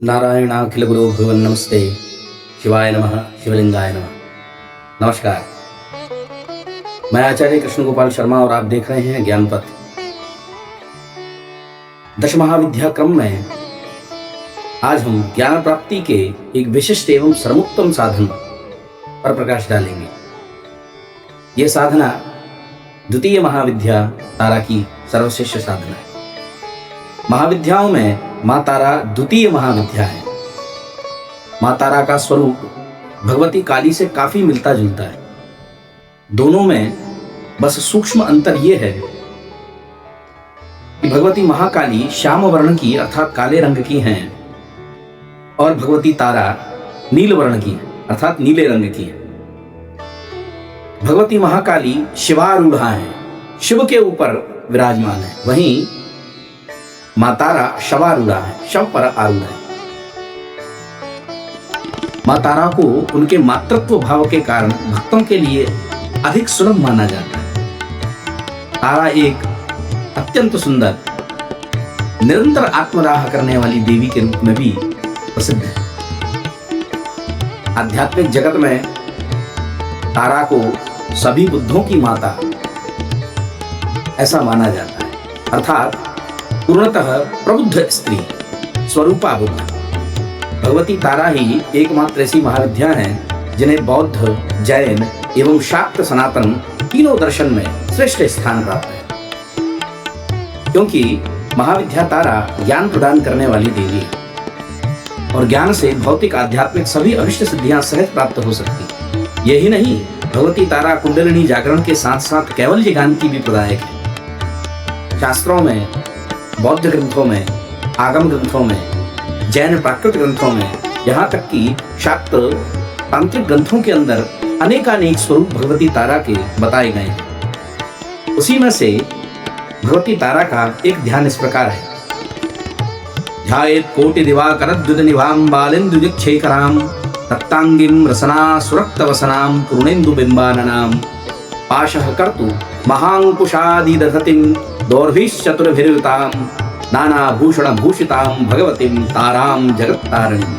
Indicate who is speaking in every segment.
Speaker 1: नारायणाखिल गुरु भगवन नमस्ते। शिवाय नमः, शिवलिंगाय नमः। नमस्कार, मैं आचार्य कृष्ण गोपाल शर्मा और आप देख रहे हैं ज्ञान पथ। दश महाविद्या क्रम में आज हम ज्ञान प्राप्ति के एक विशिष्ट एवं सर्वोत्तम साधन पर प्रकाश डालेंगे। यह साधना द्वितीय महाविद्या तारा की सर्वश्रेष्ठ साधना है। महाविद्याओं में माँ तारा द्वितीय महाविद्या है। माँ तारा का स्वरूप भगवती काली से काफी मिलता जुलता है। दोनों में बस सूक्ष्म अंतर यह है कि भगवती महाकाली श्याम वर्ण की अर्थात काले रंग की हैं और भगवती तारा नील वर्ण की अर्थात नीले रंग की है। भगवती महाकाली शिवारूढ़ा है, शिव के ऊपर विराजमान है, वहीं माँ तारा शवारूढ़ा है, शव पर आरूढ़ है। माँ तारा को उनके मातृत्व भाव के कारण भक्तों के लिए अधिक सुलभ माना जाता है। तारा एक अत्यंत सुंदर निरंतर आत्मदाह करने वाली देवी के रूप में भी प्रसिद्ध है। आध्यात्मिक जगत में तारा को सभी बुद्धों की माता ऐसा माना जाता है, अर्थात पूर्णतः प्रबुद्ध स्त्री, स्वरूपा बुद्ध। भगवती तारा ही एकमात्र ऐसी महाविद्या है जिन्हें बौद्ध, जैन एवं शाक्त सनातन तीनों दर्शन में श्रेष्ठ स्थान प्राप्त है। क्योंकि महाविद्या तारा ज्ञान प्रदान करने वाली देवी है और ज्ञान से भौतिक आध्यात्मिक सभी अभिष्ट सिद्धियां सहज प्राप्त हो सकती। यही नहीं, भगवती तारा कुंडलिनी जागरण के साथ साथ कैवल्य ज्ञान की भी प्रदायक है। शास्त्रों में, बौद्ध ग्रंथों में, आगम ग्रंथों में, जैन प्राकृत ग्रंथों में, यहाँ तक कि शाक्त तांत्रिक ग्रंथों के अंदर अनेकानेक स्वरूप भगवती तारा के बताए गए हैं। उसी में से भगवती तारा का एक ध्यान इस प्रकार है। ध्यायेत् कोटि दिवाकरद्युत निभां बालेन्दुजिच्छेखरां रक्तांगीं रसना सुरक्तवसनां पूर्णेन्दु बिम्बाननां पाशः कर्तु महांकुशादिदधतिं दौर्भिश्चतुर्भिर्युतां नानाभूषणभूषितां भगवतीं तारां जगत्तारिणीं।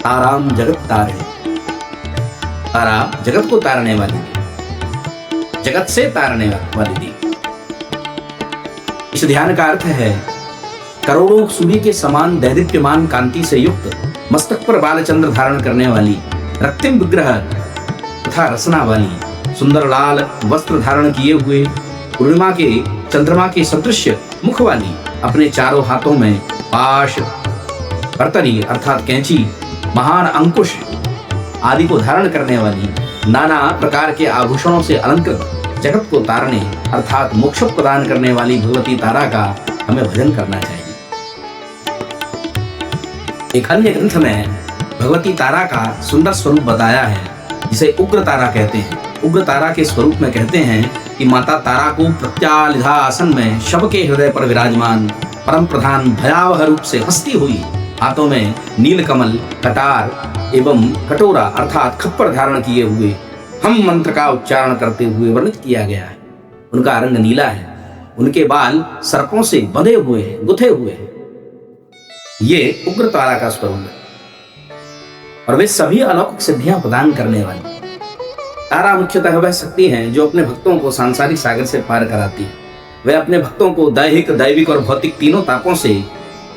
Speaker 1: तारां जगत्तारिणी, तारा जगत को तारने वाली देवी, जगत से तारने वाली देवी। इस ध्यान का अर्थ है करोड़ों सूर्य के समान दैदीप्यमान कांति से युक्त मस्तक पर बालचंद्र धारण करने वाली रक्तिम विग्रह तथा रसना वाली सुंदर लाल वस्त्र धारण किए हुए पूर्णिमा के चंद्रमा के सदृश मुख वाली, अपने चारों हाथों में पाश, कर्तरी अर्थात कैंची, महान अंकुश आदि को धारण करने वाली, नाना प्रकार के आभूषणों से अलंकृत जगत को तारने अर्थात मोक्ष प्रदान करने वाली भगवती तारा का हमें भजन करना चाहिए। एक अन्य ग्रंथ में भगवती तारा का सुंदर स्वरूप बताया है, जिसे उग्र तारा कहते हैं। उग्र तारा के स्वरूप में कहते हैं कि माता तारा को प्रत्यालिधा आसन में शव के हृदय पर विराजमान परम प्रधान भयावह रूप से हंसती हुई, हाथों में नीलकमल, कटार एवं कटोरा अर्थात खप्पर धारण किए हुए हम मंत्र का उच्चारण करते हुए वर्णित किया गया है। उनका रंग नीला है, उनके बाल सर्पों से बंधे हुए हैं, गुथे हुए हैं। ये उग्र तारा का स्वरूप है और वे सभी अलौकिक सिद्धियां प्रदान करने वाली तारा मुख्यतः वह शक्ति है जो अपने भक्तों को सांसारिक सागर से पार कराती है। वह अपने भक्तों को दैहिक, दैविक और भौतिक तीनों तापों से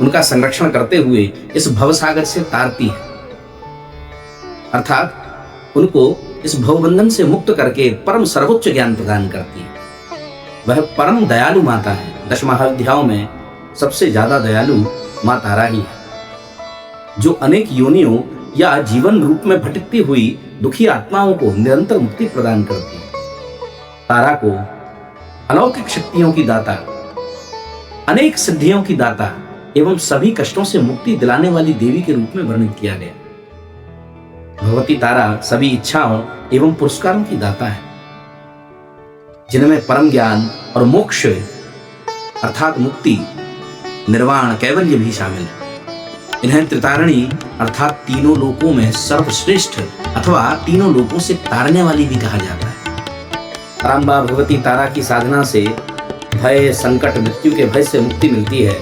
Speaker 1: उनका संरक्षण करते हुए इस भवसागर से तारती है, अर्थात उनको इस भवबंधन से मुक्त करके परम सर्वोच्च ज्ञान प्रदान करती है। वह परम दयालु माता है। दश महाविद्याओं में सबसे ज्यादा दयालु माँ तारा ही है, जो अनेक योनियों या जीवन रूप में भटकती हुई दुखी आत्माओं को निरंतर मुक्ति प्रदान करती है। तारा को अलौकिक शक्तियों की दाता, अनेक सिद्धियों की दाता एवं सभी कष्टों से मुक्ति दिलाने वाली देवी के रूप में वर्णित किया गया। भगवती तारा सभी इच्छाओं एवं पुरस्कारों की दाता है, जिनमें परम ज्ञान और मोक्ष अर्थात मुक्ति, निर्वाण, कैवल्य भी शामिल है। इन्हें त्रितारिणी अर्थात तीनों लोकों में सर्वश्रेष्ठ अथवा तीनों लोकों से तारने वाली भी कहा जाता है। रामबा भगवती तारा की साधना से भय, संकट, मृत्यु के भय से मुक्ति मिलती है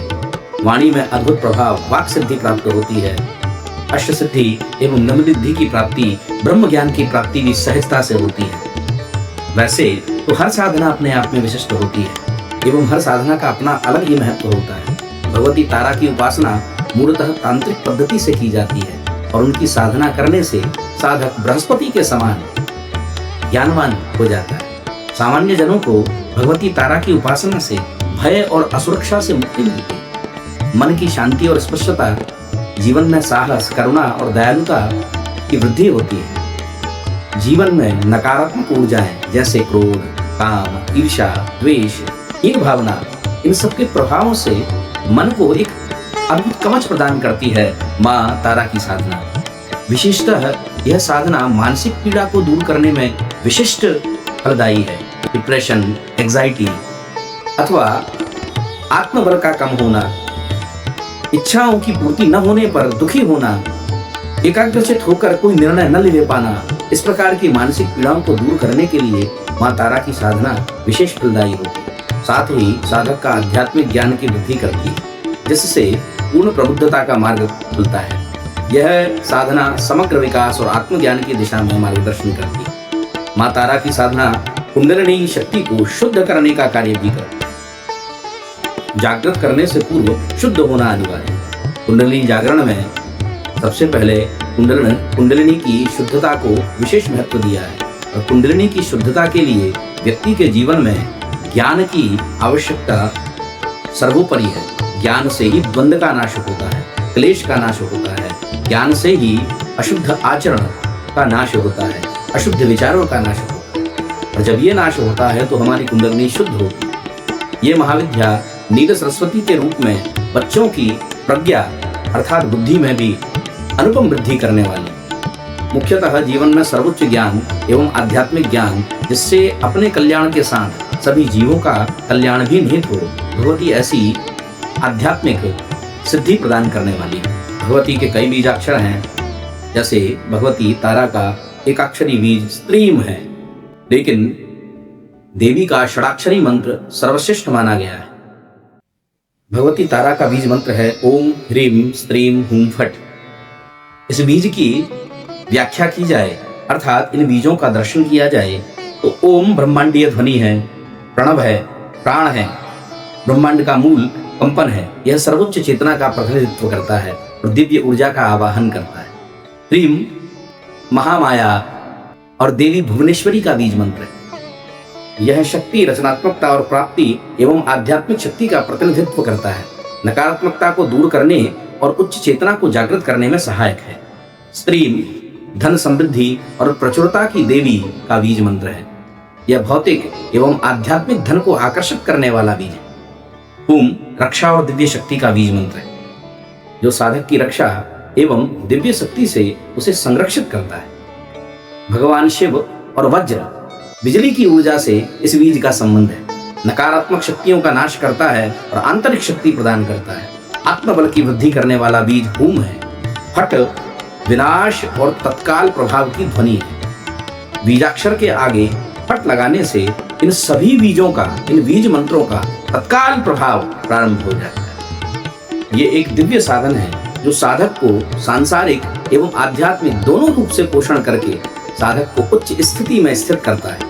Speaker 1: वाणी में अद्भुत प्रभाव, वाक सिद्धि प्राप्त होती है। अष्ट सिद्धि एवं नवनिधि की प्राप्ति, ब्रह्म ज्ञान की प्राप्ति भी सहजता से होती है। वैसे तो हर साधना अपने आप में विशिष्ट होती है एवं हर साधना का अपना अलग ही महत्व होता है। भगवती तारा की उपासना मूलतः तांत्रिक पद्धति से की जाती है और उनकी साधना करने से साधक बृहस्पति के समान ज्ञानवान हो जाता है। सामान्य जनों को भगवती तारा की उपासना से भय और असुरक्षा से मुक्ति मिलती है। मन की शांति और स्पष्टता, जीवन में साहस, करुणा और दयालुता की वृद्धि होती है। जीवन में नकारात्मक ऊर्जाएं जैसे क्रोध, काम, ईर्ष्या, द्वेष, हीन भावना, इन सब के प्रभावों से मन को एक अद्भुत कवच प्रदान करती है माँ तारा की साधना। विशेषतः यह साधना मानसिक पीड़ा को दूर करने में विशिष्ट फलदायी है। डिप्रेशन, एंजाइटी अथवा आत्मबल का कम होना, इच्छाओं की पूर्ति न होने पर दुखी होना, एकाग्रचित होकर कोई निर्णय न ले पाना, इस प्रकार की मानसिक पीड़ाओं को दूर करने के लिए माँ तारा की साधना विशेष फलदायी होती है। साथ ही साधक का आध्यात्मिक ज्ञान की वृद्धि करती है, जिससे पूर्ण प्रबुद्धता का मार्ग खुलता है। यह साधना समग्र विकास और आत्मज्ञान की दिशा में मार्गदर्शन करती है। माँ तारा की साधना कुंडलिनी शक्ति को शुद्ध करने का कार्य भी करती है। जागृत करने से पूर्व शुद्ध होना अनिवार्य है। कुंडलिनी जागरण में सबसे पहले कुंडलिनी की शुद्धता को विशेष महत्व दिया है और कुंडलिनी की शुद्धता के लिए व्यक्ति के जीवन में ज्ञान की आवश्यकता सर्वोपरि है। ज्ञान से ही द्वंद्व का नाश होता है, क्लेश का नाश होता है। ज्ञान से ही अशुद्ध आचरण का नाश होता है, अशुद्ध विचारों का नाश होता है। और जब ये नाश होता है तो हमारी कुंडलिनी शुद्ध होती है। ये महाविद्या नील सरस्वती के रूप में बच्चों की प्रज्ञा अर्थात बुद्धि में भी अनुपम वृद्धि करने वाली, मुख्यतः जीवन में सर्वोच्च ज्ञान एवं आध्यात्मिक ज्ञान, जिससे अपने कल्याण के साथ सभी जीवों का कल्याण भी निहित हो, भगवती ऐसी आध्यात्मिक सिद्धि प्रदान करने वाली। भगवती के कई बीजाक्षर हैं, जैसे भगवती तारा का एकाक्षरी बीज स्त्रीम है, लेकिन देवी का षडाक्षरी मंत्र सर्वश्रेष्ठ माना गया है। भगवती तारा का बीज मंत्र है ओम ह्रीम स्त्रीम हूम फट। इस बीज की व्याख्या की जाए अर्थात इन बीजों का दर्शन किया जाए तो ओम ब्रह्मांडीय ध्वनि है, प्रणव है, प्राण है, ब्रह्मांड का मूल कंपन है। यह सर्वोच्च चेतना का प्रतिनिधित्व करता है और दिव्य ऊर्जा का आवाहन करता है। ह्रीम महामाया और देवी भुवनेश्वरी का बीज मंत्र है। यह शक्ति, रचनात्मकता और प्राप्ति एवं आध्यात्मिक शक्ति का प्रतिनिधित्व करता है। नकारात्मकता को दूर करने और उच्च चेतना को जागृत करने में सहायक है। स्त्रीम धन, समृद्धि और प्रचुरता की देवी का बीज मंत्र है। यह भौतिक एवं आध्यात्मिक धन को आकर्षित करने वाला बीज है। हुम रक्षा और दिव्य शक्ति का बीज मंत्र है, जो साधक की रक्षा एवं दिव्य शक्ति से उसे संरक्षित करता है। भगवान शिव और वज्र बिजली की ऊर्जा से इस बीज का संबंध है। नकारात्मक शक्तियों का नाश करता है और आंतरिक शक्ति प्रदान करता है। आत्मबल की वृद्धि करने वाला बीज हूम है। फट विनाश और तत्काल प्रभाव की ध्वनि है। बीजाक्षर के आगे फट लगाने से इन सभी बीजों का, इन बीज मंत्रों का तत्काल प्रभाव प्रारंभ हो जाता है। ये एक दिव्य साधन है जो साधक को सांसारिक एवं आध्यात्मिक दोनों रूप से पोषण करके साधक को उच्च स्थिति में स्थिर करता है।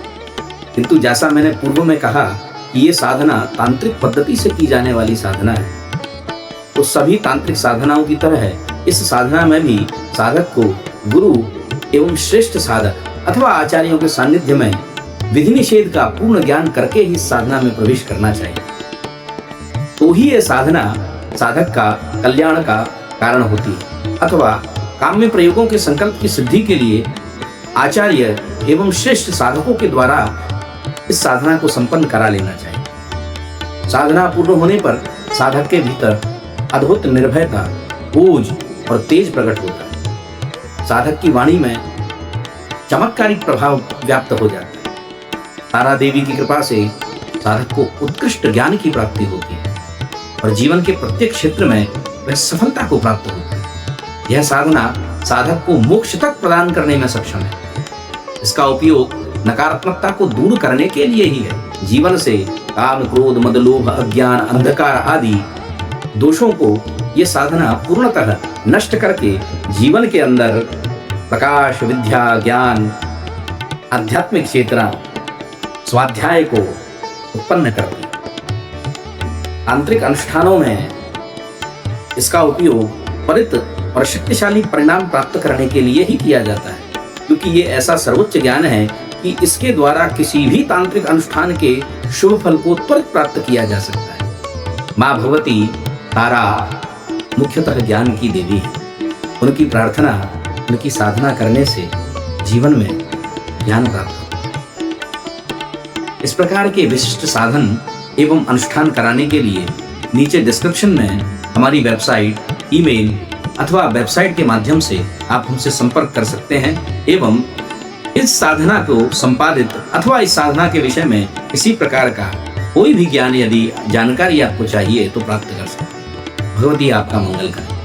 Speaker 1: किंतु जैसा मैंने पूर्व में कहा कि ये साधना तांत्रिक पद्धति से की जाने वाली साधना है, तो सभी तांत्रिक साधनाओं की तरह इस साधना में भी साधक को गुरु एवं श्रेष्ठ साधक अथवा आचार्यों के सानिध्य में विधि निषेध का पूर्ण ज्ञान करके ही साधना में प्रवेश करना चाहिए। तो ही यह साधना साधक का कल्याण का कारण होती है, अथवा काम्य प्रयोगों के संकल्प की सिद्धि के लिए आचार्य एवं श्रेष्ठ साधकों के द्वारा इस साधना को संपन्न करा लेना चाहिए। साधना पूर्ण होने पर साधक के भीतर अद्भुत निर्भयता, ओज और तेज प्रकट होता है। साधक की वाणी में चमत्कारिक प्रभाव व्याप्त हो जाता है। तारा देवी की कृपा से साधक को उत्कृष्ट ज्ञान की प्राप्ति होती है और जीवन के प्रत्येक क्षेत्र में वह सफलता को प्राप्त होता है। यह साधना साधक को मोक्ष तक प्रदान करने में सक्षम है। इसका उपयोग नकारात्मकता को दूर करने के लिए ही है। जीवन से काम, क्रोध, मद, लोभ, अज्ञान, अंधकार आदि दोषों को ये साधना पूर्णतः नष्ट करके जीवन के अंदर प्रकाश, विद्या, ज्ञान, आध्यात्मिक चेतना, स्वाध्याय को उत्पन्न करती। आंतरिक अनुष्ठानों में इसका उपयोग त्वरित और शक्तिशाली परिणाम प्राप्त करने के लिए ही किया जाता है, क्योंकि ये ऐसा सर्वोच्च ज्ञान है कि इसके द्वारा किसी भी तांत्रिक अनुष्ठान के शुभ फल को त्वरित प्राप्त किया जा सकता है। माँ भगवती तारा मुख्यतः ज्ञान की देवी है। उनकी प्रार्थना, उनकी साधना करने से जीवन में ज्ञान प्राप्त होता है। इस प्रकार के विशिष्ट साधन एवं अनुष्ठान कराने के लिए नीचे डिस्क्रिप्शन में हमारी वेबसाइट, ईमेल अथवा वेबसाइट के माध्यम से आप हमसे संपर्क कर सकते हैं एवं इस साधना को संपादित अथवा इस साधना के विषय में किसी प्रकार का कोई भी ज्ञान यदि जानकारी आपको चाहिए तो प्राप्त कर सकते हैं। भगवती आपका मंगल करे।